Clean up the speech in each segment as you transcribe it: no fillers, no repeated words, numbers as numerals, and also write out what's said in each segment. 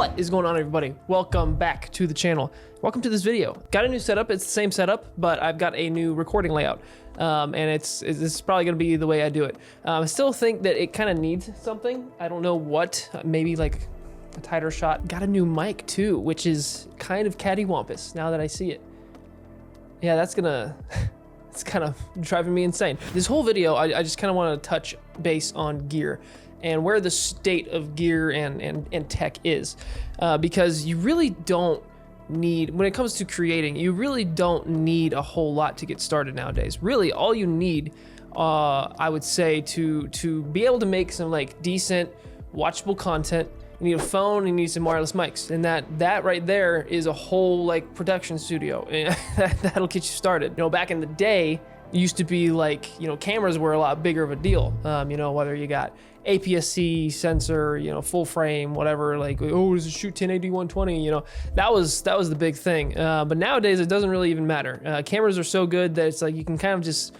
What is going on, everybody? Welcome back to the channel. Welcome to this video. Got a new setup. It's the same setup, but I've got a new recording layout. And this is probably gonna be the way I do it. I still think that it kind of needs something. I don't know what, maybe like a tighter shot. Got a new mic too, which is kind of cattywampus now that I see it. Yeah, that's gonna, it's kind of driving me insane. This whole video, I just kind of want to touch base on gear and where the state of gear and tech is. Because you really don't need, when it comes to creating, you really don't need a whole lot to get started nowadays. Really, all you need, I would say, to be able to make some like decent, watchable content, you need a phone, you need some wireless mics, and that right there is a whole like production studio. That'll get you started. You know, back in the day, it used to be like, you know, cameras were a lot bigger of a deal. You know, whether you got APS-C sensor, you know, full frame, whatever, like, oh, does it shoot 1080, 120? You know, that was the big thing. But nowadays it doesn't really even matter. Cameras are so good that it's like you can kind of just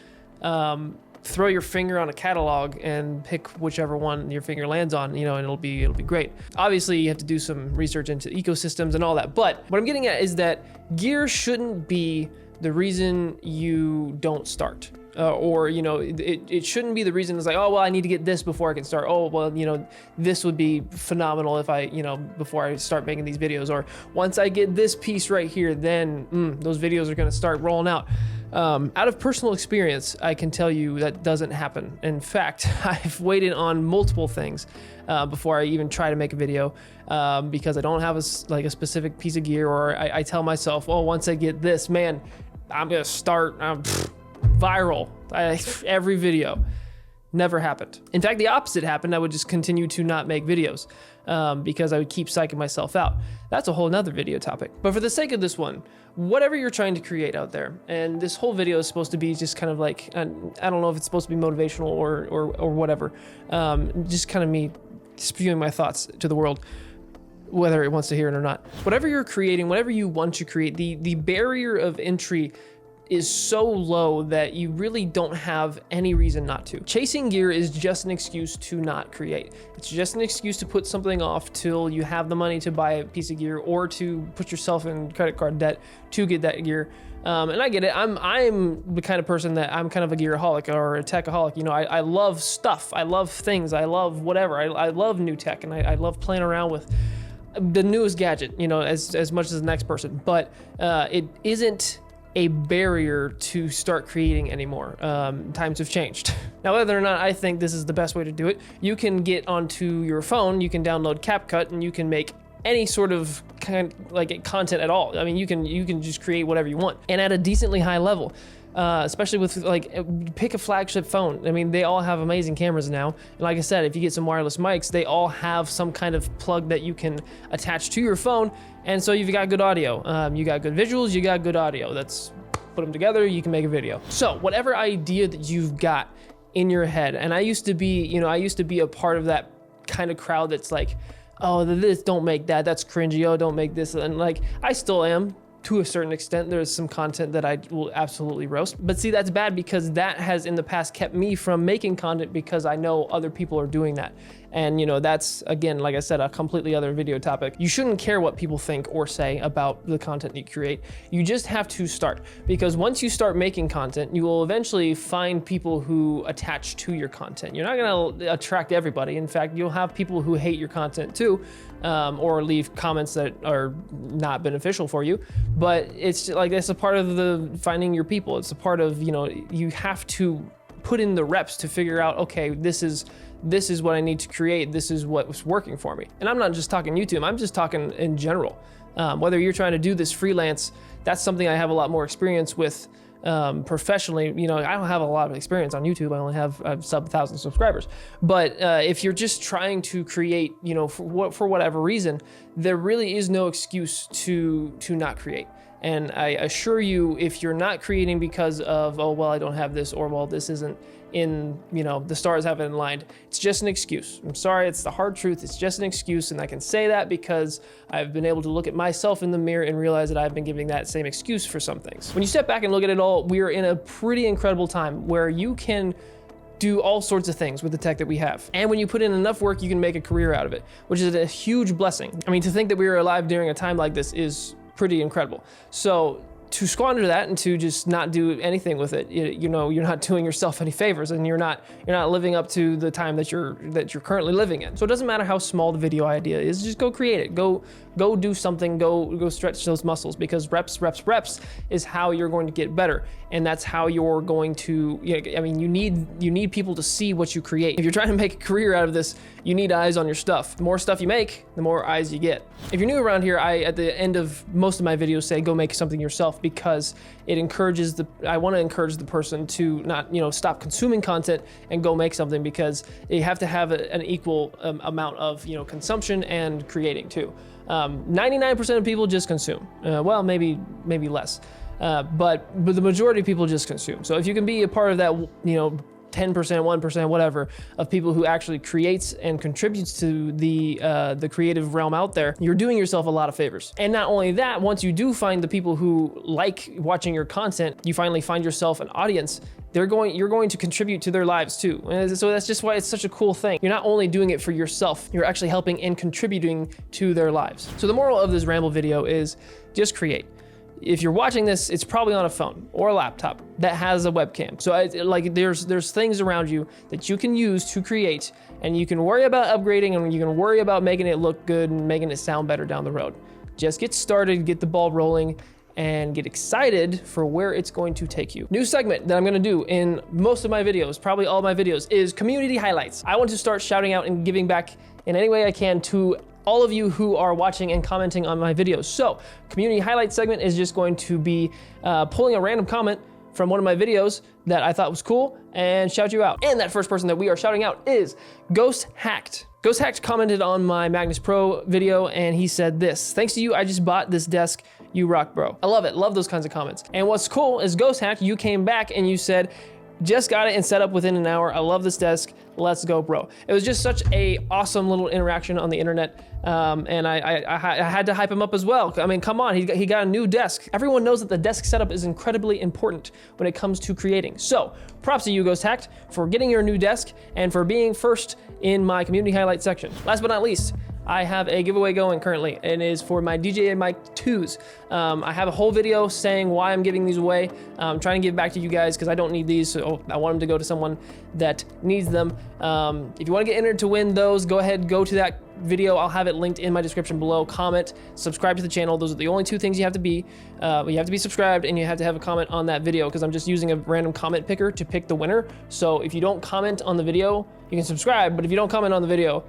throw your finger on a catalog and pick whichever one your finger lands on, you know, and it'll be great. Obviously, you have to do some research into ecosystems and all that. But what I'm getting at is that gear shouldn't be the reason you don't start. Or, you know, it shouldn't be the reason it's like, oh, well, I need to get this before I can start. Oh, well, you know, this would be phenomenal if I, you know, before I start making these videos. Or once I get this piece right here, then those videos are going to start rolling out. Out of personal experience, I can tell you that doesn't happen. In fact, I've waited on multiple things before I even try to make a video because I don't have a specific piece of gear, or I tell myself, oh, once I get this, man, I'm going to start viral. Every video. Never happened. In fact, the opposite happened. I would just continue to not make videos because I would keep psyching myself out. That's a whole nother video topic. But for the sake of this one, whatever you're trying to create out there, and this whole video is supposed to be just kind of like, I don't know if it's supposed to be motivational or whatever, just kind of me spewing my thoughts to the world, whether it wants to hear it or not. Whatever you're creating, whatever you want to create, the barrier of entry is so low that you really don't have any reason not to. Chasing gear is just an excuse to not create. It's just an excuse to put something off till you have the money to buy a piece of gear, or to put yourself in credit card debt to get that gear. And I get it. I'm the kind of person that I'm kind of a gearaholic or a techaholic. You know, I love stuff. I love things. I love whatever. I love new tech, and I love playing around with the newest gadget, you know, as much as the next person. But it isn't a barrier to start creating anymore. Times have changed. Now, whether or not I think this is the best way to do it, you can get onto your phone, you can download CapCut, and you can make any sort of content at all. I mean, you can just create whatever you want, and at a decently high level. Especially with like, pick a flagship phone. I mean, they all have amazing cameras now. And like I said, if you get some wireless mics, they all have some kind of plug that you can attach to your phone. And so you've got good audio. You got good visuals, you got good audio. That's, put them together, you can make a video. So whatever idea that you've got in your head, and I used to be, you know, I used to be a part of that kind of crowd that's like, oh, this, don't make that, that's cringy, oh, don't make this. And like, I still am. To a certain extent, there's some content that I will absolutely roast. But see, that's bad because that has in the past kept me from making content because I know other people are doing that. And you know, that's, again, like I said, a completely other video topic. You shouldn't care what people think or say about the content you create. You just have to start, because once you start making content, you will eventually find people who attach to your content. You're not gonna attract everybody. In fact, you'll have people who hate your content too, or leave comments that are not beneficial for you. But it's like, it's a part of the finding your people. It's a part of, you know, you have to put in the reps to figure out, okay, this is what I need to create. This is what's working for me. And I'm not just talking YouTube, I'm just talking in general. Whether you're trying to do this freelance, that's something I have a lot more experience with professionally. You know, I don't have a lot of experience on YouTube. I only have sub 1,000 subscribers. But if you're just trying to create, you know, for whatever reason, there really is no excuse to not create. And I assure you, if you're not creating because of, oh, well, I don't have this, or, well, this isn't in, you know, the stars haven't aligned, it's just an excuse. I'm sorry, it's the hard truth. It's just an excuse. And I can say that because I've been able to look at myself in the mirror and realize that I've been giving that same excuse for some things. When you step back and look at it all, we are in a pretty incredible time where you can do all sorts of things with the tech that we have. And when you put in enough work, you can make a career out of it, which is a huge blessing. I mean, to think that we were alive during a time like this is pretty incredible. So to squander that and to just not do anything with it, you know, you're not doing yourself any favors, and you're not living up to the time that you're currently living in. So it doesn't matter how small the video idea is, just go create it. Go do something, go stretch those muscles, because reps is how you're going to get better. And that's how you're going to, I mean, you need people to see what you create. If you're trying to make a career out of this, you need eyes on your stuff. The more stuff you make, the more eyes you get. If you're new around here, I, at the end of most of my videos, say go make something yourself, because it encourages I want to encourage the person to not, stop consuming content and go make something, because you have to have an equal amount of, consumption and creating too. 99% of people just consume. Well, maybe less. But the majority of people just consume. So if you can be a part of that, 10%, 1%, whatever, of people who actually creates and contributes to the creative realm out there, you're doing yourself a lot of favors. And not only that, once you do find the people who like watching your content, you finally find yourself an audience, you're going to contribute to their lives too. And so that's just why it's such a cool thing. You're not only doing it for yourself, you're actually helping and contributing to their lives. So the moral of this ramble video is just create. If you're watching this, it's probably on a phone or a laptop that has a webcam. So there's things around you that you can use to create, and you can worry about upgrading, and you can worry about making it look good and making it sound better down the road. Just get started, get the ball rolling, and get excited for where it's going to take you. New segment that I'm gonna do in most of my videos, probably all my videos, is community highlights. I want to start shouting out and giving back in any way I can to all of you who are watching and commenting on my videos. So community highlight segment is just going to be pulling a random comment from one of my videos that I thought was cool and shout you out. And that first person that we are shouting out is Ghost Hacked. Ghost Hacked commented on my Magnus Pro video, and he said this: "Thanks to you, I just bought this desk. You rock, bro." I love it. Love those kinds of comments. And what's cool is Ghost Hacked, you came back and you said, "Just got it and set up within an hour. I love this desk. Let's go, bro." It was just such a awesome little interaction on the internet. And I had to hype him up as well. I mean, come on, he got a new desk. Everyone knows that the desk setup is incredibly important when it comes to creating. So props to you, Ghost Hacked, for getting your new desk and for being first in my community highlight section. Last but not least, I have a giveaway going currently, and it is for my DJI Mic 2s. I have a whole video saying why I'm giving these away. I'm trying to give back to you guys because I don't need these, so I want them to go to someone that needs them. If you want to get entered to win those, go ahead, go to that video. I'll have it linked in my description below. Comment, subscribe to the channel. Those are the only two things you have to be. You have to be subscribed, and you have to have a comment on that video, because I'm just using a random comment picker to pick the winner. So if you don't comment on the video, you can subscribe, but if you don't comment on the video,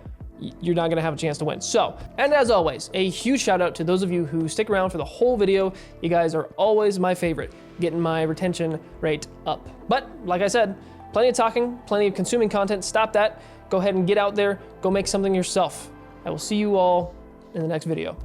you're not gonna have a chance to win. So, and as always, a huge shout out to those of you who stick around for the whole video. You guys are always my favorite, getting my retention rate up. But like I said, plenty of talking, plenty of consuming content. Stop that. Go ahead and get out there, go make something yourself. I will see you all in the next video.